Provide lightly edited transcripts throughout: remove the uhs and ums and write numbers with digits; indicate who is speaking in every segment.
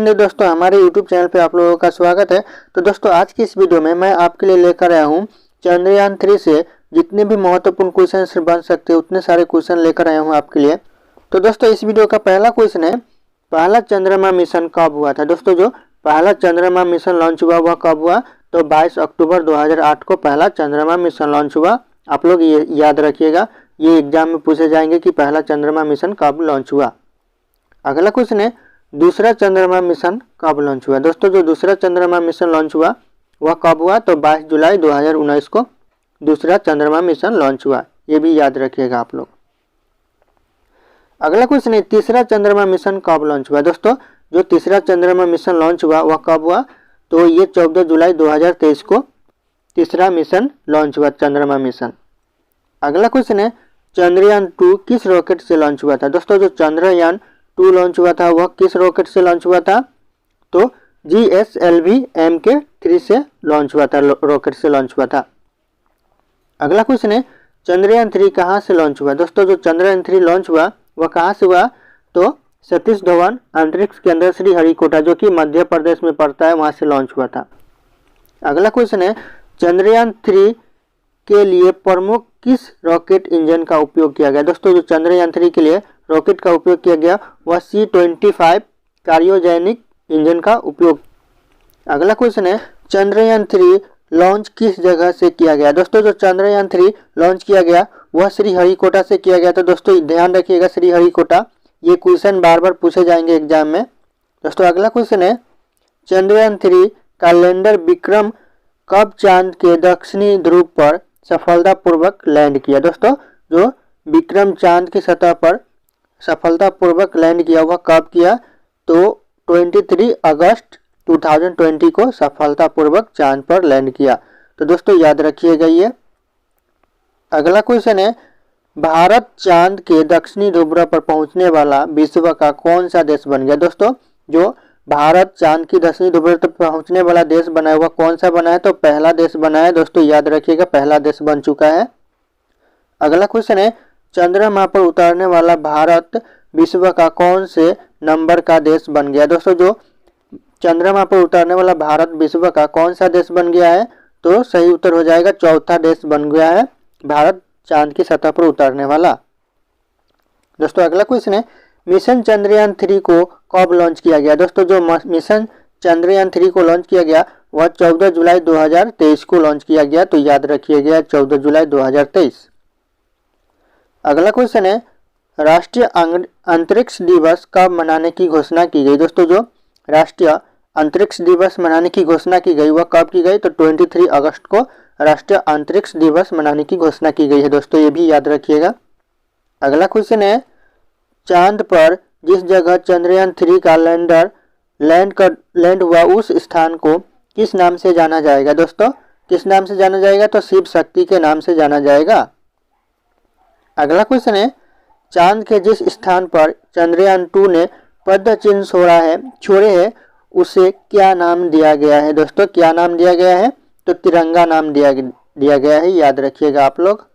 Speaker 1: हिंद दोस्तों, हमारे YouTube channel पे आप लोगों का स्वागत है। तो दोस्तों आज की इस वीडियो में मैं आपके लिए लेकर आया हूँ चंद्रयान 3 से जितने भी महत्वपूर्ण क्वेश्चन बन सकते हैं उतने सारे क्वेश्चन लेकर आया हूँ आपके लिए। तो दोस्तों इस वीडियो का पहला क्वेश्चन है, पहला चंद्रमा मिशन कब हुआ था। दोस्तों जो पहला चंद्रमा मिशन लॉन्च हुआ वह कब हुआ, तो 22 अक्टूबर 2008 को पहला चंद्रमा मिशन लॉन्च हुआ। आप लोग ये याद रखिएगा, ये एग्जाम में पूछे जाएंगे कि पहला चंद्रमा मिशन कब लॉन्च हुआ। अगला क्वेश्चन है, दूसरा चंद्रमा मिशन कब लॉन्च हुआ। दोस्तों जो दूसरा चंद्रमा मिशन लॉन्च हुआ वह कब हुआ, तो 22 जुलाई 2019 को दूसरा चंद्रमा मिशन लॉन्च हुआ। ये भी याद रखिएगा आप लोग। अगला क्वेश्चन है, तीसरा चंद्रमा मिशन कब लॉन्च हुआ। दोस्तों जो तीसरा चंद्रमा मिशन लॉन्च हुआ वह कब हुआ, तो ये 14 जुलाई 2023 को तीसरा मिशन लॉन्च हुआ, चंद्रमा मिशन। अगला क्वेश्चन है, चंद्रयान 2 किस रॉकेट से लॉन्च हुआ था। दोस्तों जो चंद्रयान 2 लॉन्च हुआ था वह किस रॉकेट से लॉन्च हुआ था, तो GSLV Mk3 से लॉन्च हुआ था, रॉकेट से लॉन्च हुआ था। अगला क्वेश्चन है, चंद्रयान 3 कहाँ से लॉन्च हुआ। दोस्तों जो चंद्रयान 3 लॉन्च हुआ वह कहाँ से हुआ, तो सतीश धवन अंतरिक्ष केंद्र श्रीहरिकोटा जो कि मध्य प्रदेश में पड़ता है, वहाँ से लॉन्च हुआ था। अगला क्वेश्चन है, चंद्रयान 3 के लिए प्रमुख किस रॉकेट इंजन का उपयोग किया गया। दोस्तों जो चंद्रयान 3 के लिए रॉकेट का उपयोग किया गया वह C-25 क्रायोजेनिक इंजन का उपयोग। अगला क्वेश्चन है, चंद्रयान 3 लॉन्च किस जगह से किया गया। दोस्तों जो चंद्रयान 3 लॉन्च किया गया वह श्रीहरिकोटा से किया गया। तो दोस्तों ध्यान रखिएगा, श्रीहरिकोटा, ये क्वेश्चन बार बार पूछे जाएंगे एग्जाम में। दोस्तों अगला क्वेश्चन है, चंद्रयान 3 का लैंडर विक्रम कब चांद के दक्षिणी ध्रुव पर सफलतापूर्वक लैंड किया। दोस्तों जो विक्रम चांद की सतह पर सफलतापूर्वक लैंड किया वह कब किया, तो 23 अगस्त 2020 को सफलतापूर्वक चांद पर लैंड किया। तो दोस्तों याद रखिएगा ये। अगला क्वेश्चन है, भारत चांद के दक्षिणी ध्रुव पर पहुंचने वाला विश्व का कौन सा देश बन गया। दोस्तों जो भारत चांद की दक्षिणी ध्रुव पर पहुंचने वाला देश बना है वह कौन सा बना है, तो पहला देश बना है। दोस्तों याद रखिएगा, पहला देश बन चुका है। अगला क्वेश्चन है, चंद्रमा पर उतारने वाला भारत विश्व का कौन से नंबर का देश बन गया। दोस्तों जो चंद्रमा पर उतारने वाला भारत विश्व का कौन सा देश बन गया है, तो सही उत्तर हो जाएगा चौथा देश बन गया है भारत चांद की सतह पर उतारने वाला। दोस्तों अगला क्वेश्चन है, मिशन चंद्रयान 3 को कब लॉन्च किया गया। दोस्तों जो मिशन चंद्रयान 3 को लॉन्च किया गया वह 14 जुलाई 2023 को लॉन्च किया गया। तो याद रखिएगा 14 जुलाई 2023। अगला क्वेश्चन है, राष्ट्रीय अंतरिक्ष दिवस कब मनाने की घोषणा की गई। दोस्तों जो राष्ट्रीय अंतरिक्ष दिवस मनाने की घोषणा की गई वह कब की गई, तो 23 अगस्त को राष्ट्रीय अंतरिक्ष दिवस मनाने की घोषणा की गई है। दोस्तों ये भी याद रखिएगा। अगला क्वेश्चन है, चांद पर जिस जगह चंद्रयान 3 का लैंडर लैंड हुआ उस स्थान को किस नाम से जाना जाएगा। दोस्तों किस नाम से जाना जाएगा, तो शिव शक्ति के नाम से जाना जाएगा। अगला क्वेश्चन है, चांद के जिस स्थान पर चंद्रयान 2 ने पद्म चिन्ह छोड़े हैं उसे क्या नाम दिया गया है। दोस्तों क्या नाम दिया गया है, तो तिरंगा नाम दिया गया है, याद रखिएगा आप लोग।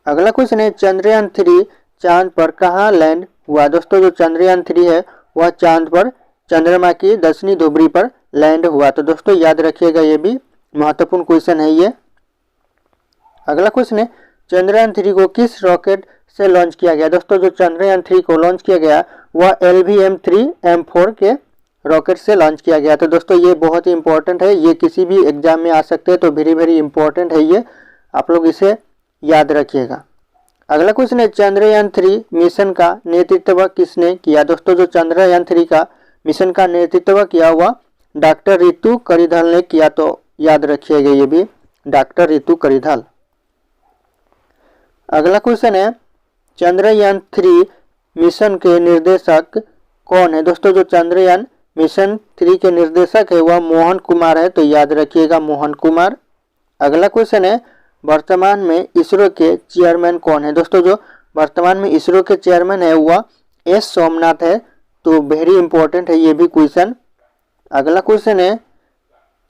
Speaker 1: अगला क्वेश्चन है, चंद्रयान 3 चांद पर कहाँ लैंड हुआ। दोस्तों जो चंद्रयान 3 है वह चांद पर चंद्रमा की दक्षिणी ध्रुव पर लैंड हुआ। तो दोस्तों याद रखिएगा, ये भी महत्वपूर्ण क्वेश्चन है ये। अगला क्वेश्चन है, चंद्रयान 3 को किस रॉकेट से लॉन्च किया गया। दोस्तों जो चंद्रयान 3 को लॉन्च किया गया वह LVM-3M4 के रॉकेट से लॉन्च किया गया। तो दोस्तों ये बहुत ही इंपॉर्टेंट है, ये किसी भी एग्जाम में आ सकते हैं, तो वेरी इंपॉर्टेंट है ये, आप लोग इसे याद रखिएगा। अगला क्वेश्चन है, चंद्रयान 3 मिशन का नेतृत्व किसने किया। दोस्तों जो चंद्रयान 3 का मिशन का नेतृत्व किया हुआ डॉक्टर रितु करिधल ने किया। तो याद रखिएगा ये भी, डॉक्टर रितु करिधल। अगला क्वेश्चन है, चंद्रयान 3 मिशन के निर्देशक कौन है। दोस्तों जो चंद्रयान मिशन 3 के निर्देशक है वह मोहन कुमार है। तो याद रखिएगा मोहन कुमार। अगला क्वेश्चन है, वर्तमान में इसरो के चेयरमैन कौन है। दोस्तों जो वर्तमान में इसरो के चेयरमैन है वह S सोमनाथ है। तो वेरी इंपॉर्टेंट है ये भी क्वेश्चन। अगला क्वेश्चन है,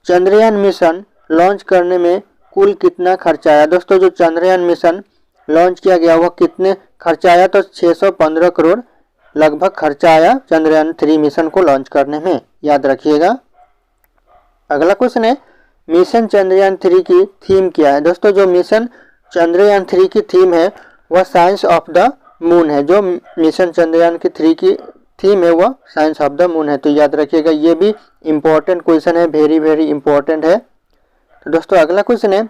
Speaker 1: चंद्रयान मिशन लॉन्च करने में कुल कितना खर्चा आया। दोस्तों जो चंद्रयान मिशन लॉन्च किया गया वह कितने खर्चा आया, तो 615 करोड़ लगभग खर्चा आया चंद्रयान 3 मिशन को लॉन्च करने में, याद रखिएगा। अगला क्वेश्चन है मिशन चंद्रयान 3 की थीम क्या है। दोस्तों जो मिशन चंद्रयान 3 की थीम है वह साइंस ऑफ द मून है। जो मिशन चंद्रयान की 3 की थीम है वह साइंस ऑफ द मून है, तो याद रखिएगा। ये भी इम्पोर्टेंट क्वेश्चन है, वेरी वेरी इंपॉर्टेंट है। तो दोस्तों अगला क्वेश्चन है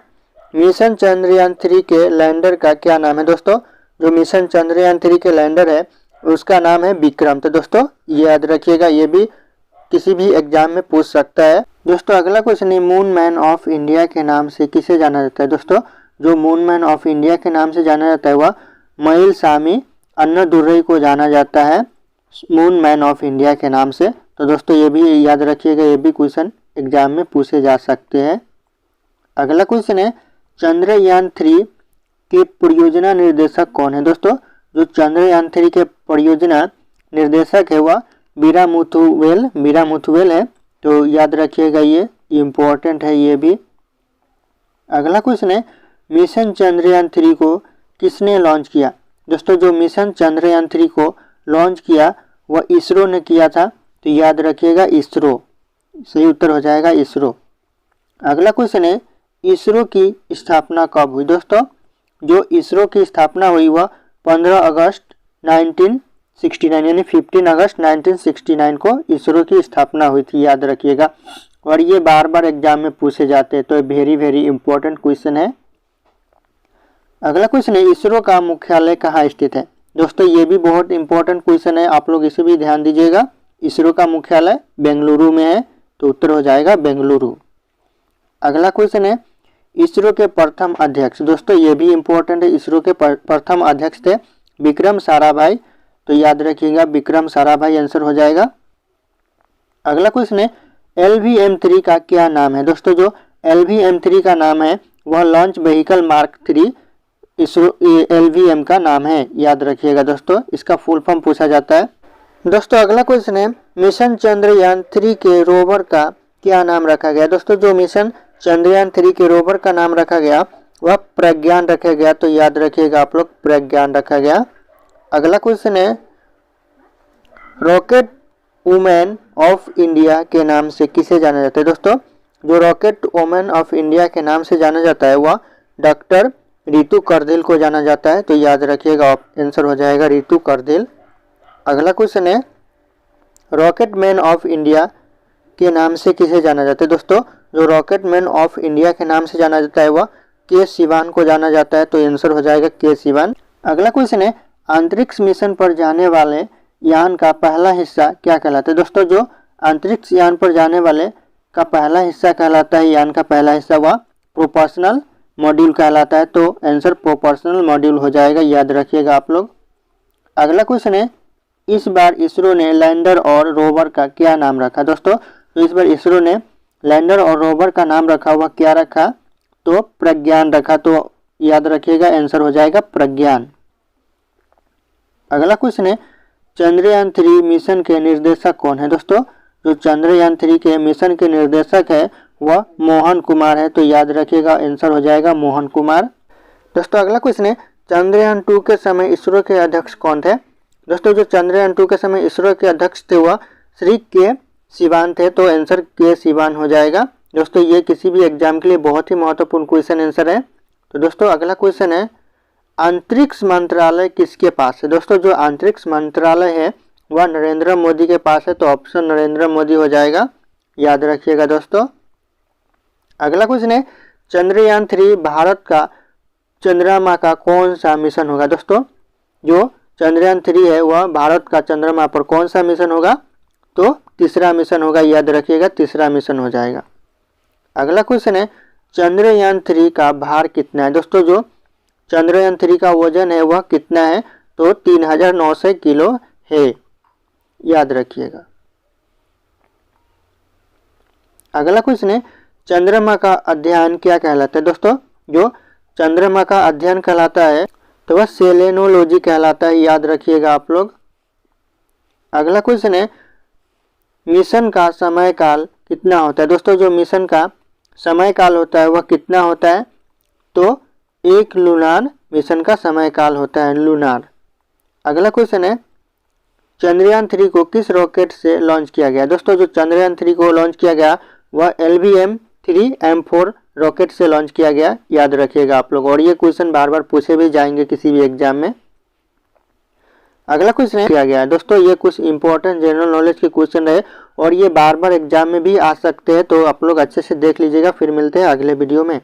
Speaker 1: मिशन चंद्रयान 3 के लैंडर का क्या नाम है। दोस्तों जो मिशन चंद्रयान 3 के लैंडर है उसका नाम है विक्रम। तो दोस्तों ये याद रखिएगा, ये भी किसी भी एग्जाम में पूछ सकता है। दोस्तों अगला क्वेश्चन है मून मैन ऑफ इंडिया के नाम से किसे जाना जाता है। दोस्तों जो मून मैन ऑफ इंडिया के नाम से जाना जाता है वह मइलसामी अन्नादुरई को जाना जाता है मून मैन ऑफ इंडिया के नाम से। तो दोस्तों ये भी याद रखिएगा, ये भी क्वेश्चन एग्जाम में पूछे जा सकते हैं। अगला क्वेश्चन है चंद्रयान 3 के परियोजना निर्देशक कौन है। दोस्तों जो चंद्रयान 3 के परियोजना निर्देशक है वह वीरामुथुवेल है, तो याद रखिएगा, ये इम्पोर्टेंट है ये भी। अगला क्वेश्चन है मिशन चंद्रयान 3 को किसने लॉन्च किया। दोस्तों जो मिशन चंद्रयान 3 को लॉन्च किया वह इसरो ने किया था, तो याद रखिएगा इसरो, सही उत्तर हो जाएगा इसरो। अगला क्वेश्चन है इसरो की स्थापना कब हुई। दोस्तों जो इसरो की स्थापना हुई वह 15 अगस्त 1969 यानी 15 अगस्त 1969 को इसरो की स्थापना हुई थी, याद रखिएगा। और ये बार बार एग्जाम में पूछे जाते हैं, तो वेरी वेरी इंपॉर्टेंट क्वेश्चन है। अगला क्वेश्चन है इसरो का मुख्यालय कहाँ स्थित है। दोस्तों ये भी बहुत इंपॉर्टेंट क्वेश्चन है, आप लोग इसे भी ध्यान दीजिएगा। इसरो का मुख्यालय बेंगलुरु में है, तो उत्तर हो जाएगा बेंगलुरु। अगला क्वेश्चन है इसरो के प्रथम अध्यक्ष। दोस्तों ये भी इंपॉर्टेंट है, इसरो के प्रथम अध्यक्ष थे विक्रम साराभाई, तो याद रखिएगा विक्रम साराभाई आंसर हो जाएगा। अगला क्वेश्चन है LVM-3 का क्या नाम है। दोस्तों जो LVM-3 का नाम है वह launch vehicle mark 3 ISRO LVM का नाम है, याद रखिएगा दोस्तों, इसका फुल फॉर्म पूछा जाता है। दोस्तों अगला क्वेश्चन है मिशन चंद्रयान 3 के रोवर का क्या नाम रखा गया। दोस्तों जो मिशन चंद्रयान 3 के रोवर का नाम रखा गया वह प्रज्ञान रखा गया, तो याद रखिएगा आप लोग प्रज्ञान रखा गया। अगला क्वेश्चन है रॉकेट वुमेन ऑफ इंडिया के नाम से किसे जाना जाता है। दोस्तों जो रॉकेट वुमेन ऑफ इंडिया के नाम से जाना जाता है वह डॉक्टर रितु करदिल को जाना जाता है, तो याद रखिएगा आंसर हो जाएगा रितु करदिल। अगला क्वेश्चन है रॉकेट मैन ऑफ इंडिया के नाम से किसे जाना जाता है। दोस्तों जो रॉकेट मैन ऑफ इंडिया के नाम से जाना जाता है वह के सिवान को जाना जाता है, तो आंसर हो जाएगा के सिवान। अगला क्वेश्चन है अंतरिक्ष मिशन पर जाने वाले यान का पहला हिस्सा क्या कहलाता है। दोस्तों जो अंतरिक्ष यान पर जाने वाले का पहला हिस्सा कहलाता है, यान का पहला हिस्सा वह प्रोपोर्शनल मॉड्यूल कहलाता है, तो आंसर प्रोपोर्शनल मॉड्यूल हो जाएगा, याद रखिएगा आप लोग। अगला क्वेश्चन है इस बार इसरो ने लैंडर और रोवर का क्या नाम रखा। दोस्तों तो इस बार इसरो ने लैंडर और रोवर का नाम रखा हुआ क्या रखा, तो प्रज्ञान रखा, तो याद रखिएगा आंसर हो जाएगा प्रज्ञान। अगला क्वेश्चन है चंद्रयान 3 मिशन के निर्देशक कौन है। दोस्तों जो चंद्रयान 3 के मिशन के निर्देशक है वह मोहन कुमार है, तो याद रखिएगा आंसर हो जाएगा मोहन कुमार। दोस्तों अगला क्वेश्चन है चंद्रयान 2 के समय इसरो के अध्यक्ष कौन थे। दोस्तों जो चंद्रयान 2 के समय इसरो के अध्यक्ष थे वह श्री के सिवान थे, तो आंसर के सिवान हो जाएगा। दोस्तों ये किसी भी एग्जाम के लिए बहुत ही महत्वपूर्ण क्वेश्चन आंसर है। तो दोस्तों अगला क्वेश्चन है अंतरिक्ष मंत्रालय किसके पास है। दोस्तों जो अंतरिक्ष मंत्रालय है वह नरेंद्र मोदी के पास है, तो ऑप्शन नरेंद्र मोदी हो जाएगा, याद रखिएगा दोस्तों। अगला क्वेश्चन है चंद्रयान 3 भारत का चंद्रमा का कौन सा मिशन होगा। दोस्तों जो चंद्रयान 3 है वह भारत का चंद्रमा पर कौन सा मिशन होगा, तो तीसरा मिशन होगा, याद रखिएगा तीसरा मिशन हो जाएगा। अगला क्वेश्चन है चंद्रयान 3 का भार कितना है। दोस्तों जो चंद्रयान 3 का वजन है वह कितना है, तो 3900 किलो है, याद रखिएगा। अगला क्वेश्चन है चंद्रमा का अध्ययन क्या कहलाता है। दोस्तों जो चंद्रमा का अध्ययन कहलाता है तो वह सेलेनोलॉजी कहलाता है, याद रखिएगा आप लोग। अगला क्वेश्चन है मिशन का समय काल कितना होता है। दोस्तों जो मिशन का समय काल होता है वह कितना होता है, तो एक लूनार मिशन का समय काल होता है, लूनार। अगला क्वेश्चन है चंद्रयान 3 को किस रॉकेट से लॉन्च किया गया? दोस्तों जो चंद्रयान 3 को लॉन्च किया गया वह LVM-3M4 रॉकेट से लॉन्च किया गया, याद रखिएगा आप लोग। और ये क्वेश्चन बार बार पूछे भी जाएंगे किसी भी एग्जाम में। अगला क्वेश्चन किया गया है दोस्तों, ये कुछ इंपॉर्टेंट जनरल नॉलेज के क्वेश्चन है और ये बार बार एग्जाम में भी आ सकते हैं, तो आप लोग अच्छे से देख लीजिएगा। फिर मिलते हैं अगले वीडियो में।